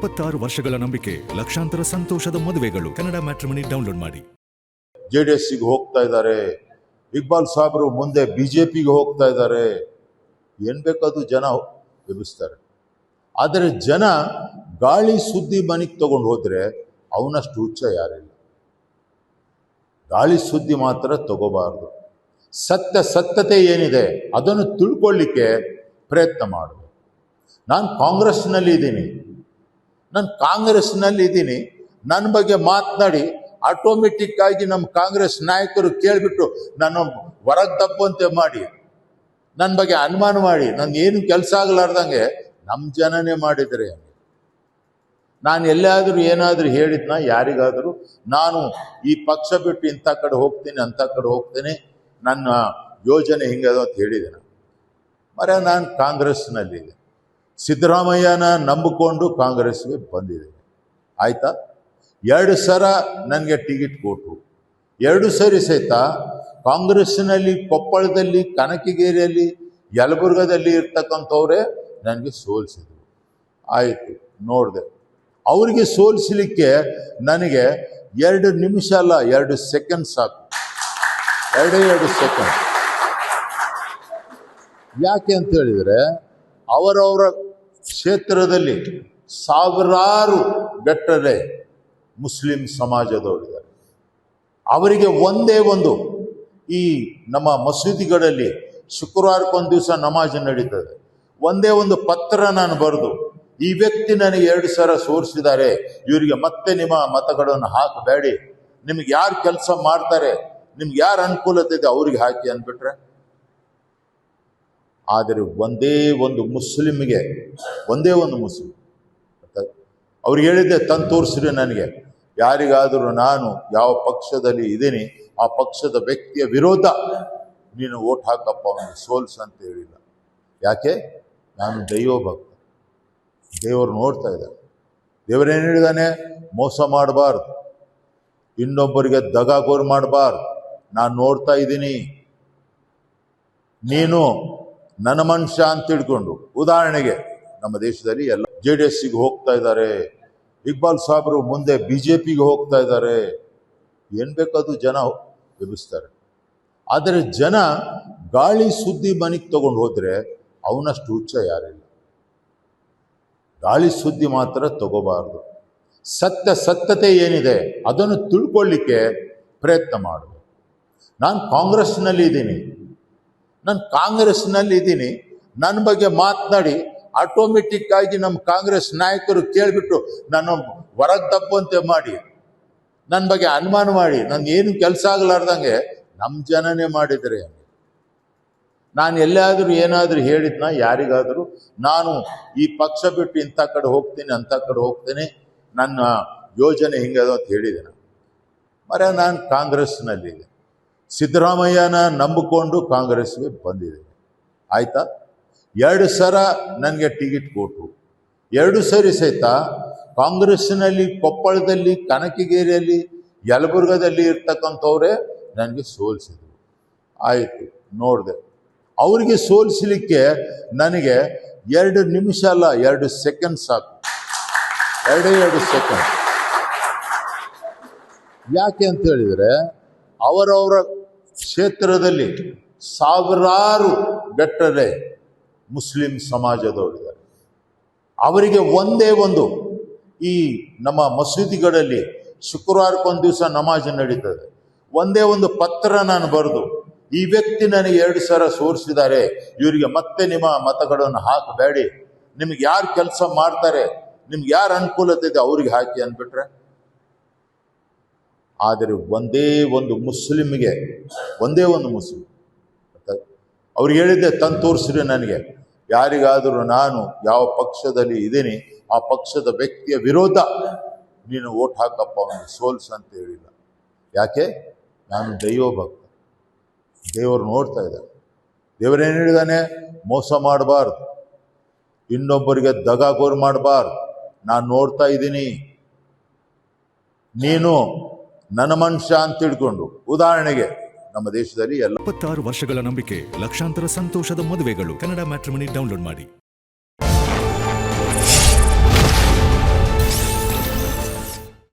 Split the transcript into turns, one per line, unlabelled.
26 ವರ್ಷಗಳ ನಂಬಿಕೆ, ಲಕ್ಷಾಂತರ ಸಂತೋಷದ ಮದುವೆಗಳು. ಕನ್ನಡ ಮ್ಯಾಟ್ರಿಮನಿ ಡೌನ್ಲೋಡ್ ಮಾಡಿ.
JDS-ಗೆ ಹೋಗ್ತಾ ಇದ್ದಾರೆ, ಇಕ್ಬಾಲ್ ಸಾಹೇಬರು ಮುಂದೆ BJP-ಗೆ ಹೋಗ್ತಾ ಇದ್ದಾರೆ. ಏನ್ ಬೇಕಾದ್ರೂ ಜನ ಎಬ್ಬಿಸ್ತಾರೆ. ಆದರೆ ಜನ ಗಾಳಿ ಸುದ್ದಿ ಮನೆಗೆ ತಗೊಂಡು ಹೋದ್ರೆ ಅವನಷ್ಟು ಹುಚ್ಚ ಯಾರಿಲ್ಲ. ಗಾಳಿ ಸುದ್ದಿ ಮಾತ್ರ ತಗೋಬಾರ್ದು. ಸತ್ಯತೆ ಏನಿದೆ ಅದನ್ನು ತಿಳ್ಕೊಳ್ಳಿಕ್ಕೆ ಪ್ರಯತ್ನ ಮಾಡಬೇಕು. ನಾನು ಕಾಂಗ್ರೆಸ್ನಲ್ಲಿ ನನ್ನ ಬಗ್ಗೆ ಮಾತನಾಡಿ ಆಟೋಮೆಟಿಕ್ ಆಗಿ ನಮ್ಮ ಕಾಂಗ್ರೆಸ್ ನಾಯಕರು ಕೇಳಿಬಿಟ್ಟು ನಾನು ಹೊರಗೆ ತಪ್ಪುವಂತೆ ಮಾಡಿ ನನ್ನ ಬಗ್ಗೆ ಅನುಮಾನ ಮಾಡಿ ನನ್ನ ಏನು ಕೆಲಸ ಆಗಲಾರ್ದಂಗೆ ನಮ್ಮ ಜನನೇ ಮಾಡಿದರೆ. ನಾನು ಎಲ್ಲಾದರೂ ಏನಾದರೂ ಹೇಳಿದ್ನ ಯಾರಿಗಾದರೂ ನಾನು ಈ ಪಕ್ಷ ಬಿಟ್ಟು ಇಂಥ ಕಡೆ ಹೋಗ್ತೀನಿ ಅಂಥ ಕಡೆ ಹೋಗ್ತೀನಿ, ನನ್ನ ಯೋಜನೆ ಹಿಂಗದು ಅಂತ ಹೇಳಿದ್ದೇನೆ. ನಾನು ಕಾಂಗ್ರೆಸ್ನಲ್ಲಿದೆ, ಸಿದ್ದರಾಮಯ್ಯನ ನಂಬಿಕೊಂಡು ಕಾಂಗ್ರೆಸ್ಗೆ ಬಂದಿದೆ. ಆಯ್ತಾ? 2 ಸಲ ನನಗೆ ಟಿಕೆಟ್ ಕೊಟ್ಟರು. 2 ಸರಿ ಸಹಿತ ಕಾಂಗ್ರೆಸ್ನಲ್ಲಿ ಕೊಪ್ಪಳದಲ್ಲಿ, ಕನಕಗಿರಿಯಲ್ಲಿ, ಯಲಬುರ್ಗದಲ್ಲಿ ಇರ್ತಕ್ಕಂಥವ್ರೆ ನನಗೆ ಸೋಲಿಸಿದ್ರು. ಆಯಿತು, ನೋಡಿದೆ. ಅವರಿಗೆ ಸೋಲಿಸಲಿಕ್ಕೆ ನನಗೆ 2 ನಿಮಿಷ ಅಲ್ಲ, 2 ಸೆಕೆಂಡ್ ಸಾಕು. 2 ಸೆಕೆಂಡ್. ಯಾಕೆ ಅಂತ ಹೇಳಿದರೆ ಅವರವರ ಕ್ಷೇತ್ರದಲ್ಲಿ ಸಾವಿರಾರು ಗಟ್ಟಲೆ ಮುಸ್ಲಿಂ ಸಮಾಜದವರಿದ್ದಾರೆ. ಅವರಿಗೆ ಒಂದೇ ಒಂದು ಈ ನಮ್ಮ ಮಸೀದಿಗಳಲ್ಲಿ ಶುಕ್ರವಾರಕ್ಕೊಂದು ದಿವಸ ನಮಾಜ್ ನಡೀತದೆ. ಒಂದೇ ಒಂದು ಪತ್ರ ನಾನು ಬರೆದು, ಈ ವ್ಯಕ್ತಿ ನನಗೆ 2 ಸಲ ಸೋರಿಸಿದ್ದಾರೆ, ಇವರಿಗೆ ಮತ್ತೆ ನಿಮ್ಮ ಮತಗಳನ್ನು ಹಾಕಬೇಡಿ, ನಿಮ್ಗೆ ಯಾರು ಕೆಲಸ ಮಾಡ್ತಾರೆ, ನಿಮ್ಗೆ ಯಾರು ಅನುಕೂಲತೆ ಇದೆ ಅವ್ರಿಗೆ ಹಾಕಿ ಅಂದ್ಬಿಟ್ರೆ. ಆದರೆ ಒಂದೇ ಒಂದು ಮುಸ್ಲಿಂ ಅವ್ರಿಗೆ ಹೇಳಿದ್ದೆ, ತಂದು ತೋರಿಸ್ರಿ ನನಗೆ, ಯಾರಿಗಾದರೂ ನಾನು ಯಾವ ಪಕ್ಷದಲ್ಲಿ ಇದ್ದೀನಿ ಆ ಪಕ್ಷದ ವ್ಯಕ್ತಿಯ ವಿರೋಧ ನೀನು ಓಟ್ ಹಾಕಪ್ಪ, ಅವನಿಗೆ ಸೋಲ್ಸ್ ಅಂತ ಹೇಳಿಲ್ಲ. ಯಾಕೆ? ನಾನು ದೈವಭಕ್ತ, ದೇವರು ನೋಡ್ತಾ ಇದ್ದಾರೆ. ದೇವರೇನು ಹೇಳಿದಾನೆ? ಮೋಸ ಮಾಡಬಾರ್ದು, ಇನ್ನೊಬ್ಬರಿಗೆ ದಗಾಗೋರು ಮಾಡಬಾರ್ದು. ನಾನು ನೋಡ್ತಾ ಇದ್ದೀನಿ, ನೀನು ನನ್ನ ಮನುಷ್ಯ ಅಂತ ತಿಳ್ಕೊಂಡು. ಉದಾಹರಣೆಗೆ ನಮ್ಮ ದೇಶದಲ್ಲಿ ಎಲ್ಲ JDS-ಗೆ ಹೋಗ್ತಾ ಇದ್ದಾರೆ, ಇಕ್ಬಾಲ್ ಸಾಹೇಬರು ಮುಂದೆ BJP-ಗೆ ಹೋಗ್ತಾ ಇದ್ದಾರೆ. ಏನ್ ಬೇಕಾದ್ರೂ ಜನ ಎಬ್ಬಿಸ್ತಾರೆ. ಆದರೆ ಜನ ಗಾಳಿ ಸುದ್ದಿ ಮನೆಗೆ ತಗೊಂಡು ಹೋದ್ರೆ ಅವನಷ್ಟು ಹುಚ್ಚ ಯಾರಿಲ್ಲ. ಗಾಳಿ ಸುದ್ದಿ ಮಾತ್ರ ತಗೋಬಾರ್ದು. ಸತ್ಯತೆ ಏನಿದೆ ಅದನ್ನು ತಿಳ್ಕೊಳ್ಳಿಕ್ಕೆ ಪ್ರಯತ್ನ ಮಾಡಬೇಕು. ನಾನು ಕಾಂಗ್ರೆಸ್ನಲ್ಲಿದ್ದೀನಿ, ನನ್ನ ಬಗ್ಗೆ ಮಾತನಾಡಿ ಆಟೋಮೆಟಿಕ್ ಆಗಿ ನಮ್ಮ ಕಾಂಗ್ರೆಸ್ ನಾಯಕರು ಕೇಳಿಬಿಟ್ಟು ನಾನು ಹೊರಗೆ ತಪ್ಪುವಂತೆ ಮಾಡಿ ನನ್ನ ಬಗ್ಗೆ ಅನುಮಾನ ಮಾಡಿ ನನ್ನ ಏನು ಕೆಲಸ ಆಗಲಾರ್ದಂಗೆ ನಮ್ಮ ಜನನೇ ಮಾಡಿದರೆ. ನಾನು ಎಲ್ಲಾದರೂ ಏನಾದರೂ ಹೇಳಿದ್ನ ಯಾರಿಗಾದರೂ ನಾನು ಈ ಪಕ್ಷ ಬಿಟ್ಟು ಇಂಥ ಕಡೆ ಹೋಗ್ತೀನಿ ಅಂಥ ಕಡೆ ಹೋಗ್ತೀನಿ, ನನ್ನ ಯೋಜನೆ ಹಿಂಗದು ಅಂತ ಹೇಳಿದ್ದೇನೆ. ನಾನು ಕಾಂಗ್ರೆಸ್ನಲ್ಲಿದೆ, ಸಿದ್ದರಾಮಯ್ಯನ ನಂಬಿಕೊಂಡು ಕಾಂಗ್ರೆಸ್ಗೆ ಬಂದಿದೆ. ಆಯ್ತಾ? 2 ಸಲ ನನಗೆ ಟಿಕೆಟ್ ಕೊಟ್ಟರು. 2 ಸರಿ ಸಹಿತ ಕಾಂಗ್ರೆಸ್ನಲ್ಲಿ ಕೊಪ್ಪಳದಲ್ಲಿ, ಕನಕಗಿರಿಯಲ್ಲಿ, ಯಲಬುರ್ಗದಲ್ಲಿ ಇರ್ತಕ್ಕಂಥವ್ರೆ ನನಗೆ ಸೋಲಿಸಿದ್ರು. ಆಯಿತು, ನೋಡಿದೆ. ಅವರಿಗೆ ಸೋಲಿಸಲಿಕ್ಕೆ ನನಗೆ 2 ನಿಮಿಷ ಅಲ್ಲ, 2 ಸೆಕೆಂಡ್ ಸಾಕು. 2 ಸೆಕೆಂಡ್. ಯಾಕೆ ಅಂತ ಹೇಳಿದರೆ ಅವರವರ ಕ್ಷೇತ್ರದಲ್ಲಿ ಸಾವಿರಾರು ಗಟ್ಟಲೆ ಮುಸ್ಲಿಂ ಸಮಾಜದವರಿದ್ದಾರೆ. ಅವರಿಗೆ ಒಂದೇ ಒಂದು ಈ ನಮ್ಮ ಮಸೀದಿಗಳಲ್ಲಿ ಶುಕ್ರವಾರಕ್ಕೊಂದು ದಿವಸ ನಮಾಜ್ ನಡೀತದೆ. ಒಂದೇ ಒಂದು ಪತ್ರ ನಾನು ಬರೆದು, ಈ ವ್ಯಕ್ತಿ ನನಗೆ 2 ಸಲ ಸೋರಿಸಿದ್ದಾರೆ, ಇವರಿಗೆ ಮತ್ತೆ ನಿಮ್ಮ ಮತಗಳನ್ನು ಹಾಕಬೇಡಿ, ನಿಮ್ಗೆ ಯಾರು ಕೆಲಸ ಮಾಡ್ತಾರೆ, ನಿಮ್ಗೆ ಯಾರು ಅನುಕೂಲತೆ ಇದೆ ಅವ್ರಿಗೆ ಹಾಕಿ ಅಂದ್ಬಿಟ್ರೆ. ಆದರೆ ಒಂದೇ ಒಂದು ಮುಸ್ಲಿಂ ಅವ್ರಿಗೆ ಹೇಳಿದ್ದೆ, ತಂದು ತೋರಿಸ್ರಿ ನನಗೆ, ಯಾರಿಗಾದರೂ ನಾನು ಯಾವ ಪಕ್ಷದಲ್ಲಿ ಇದ್ದೀನಿ ಆ ಪಕ್ಷದ ವ್ಯಕ್ತಿಯ ವಿರೋಧ ನೀನು ಓಟ್ ಹಾಕಪ್ಪ, ಅವನಿಗೆ ಸೋಲ್ಸ್ ಅಂತ ಹೇಳಿಲ್ಲ. ಯಾಕೆ? ನಾನು ದೈವಭಕ್ತ, ದೇವರು ನೋಡ್ತಾ ಇದ್ದಾರೆ. ದೇವರೇನು ಹೇಳಿದಾನೆ? ಮೋಸ ಮಾಡಬಾರ್ದು, ಇನ್ನೊಬ್ಬರಿಗೆ ದಗಾಗೋರು ಮಾಡಬಾರ್ದು. ನಾನು ನೋಡ್ತಾ ಇದ್ದೀನಿ, ನೀನು ನನ್ನ ಮನುಷ್ಯ ಅಂತ ತಿಳ್ಕೊಂಡು. ಉದಾಹರಣೆಗೆ ನಮ್ಮ ದೇಶದಲ್ಲಿ
26 ವರ್ಷಗಳ ನಂಬಿಕೆ, ಲಕ್ಷಾಂತರ ಸಂತೋಷದ ಮದುವೆಗಳು. ಕನ್ನಡ ಮ್ಯಾಟ್ರಿಮನಿ ಡೌನ್ಲೋಡ್ ಮಾಡಿ.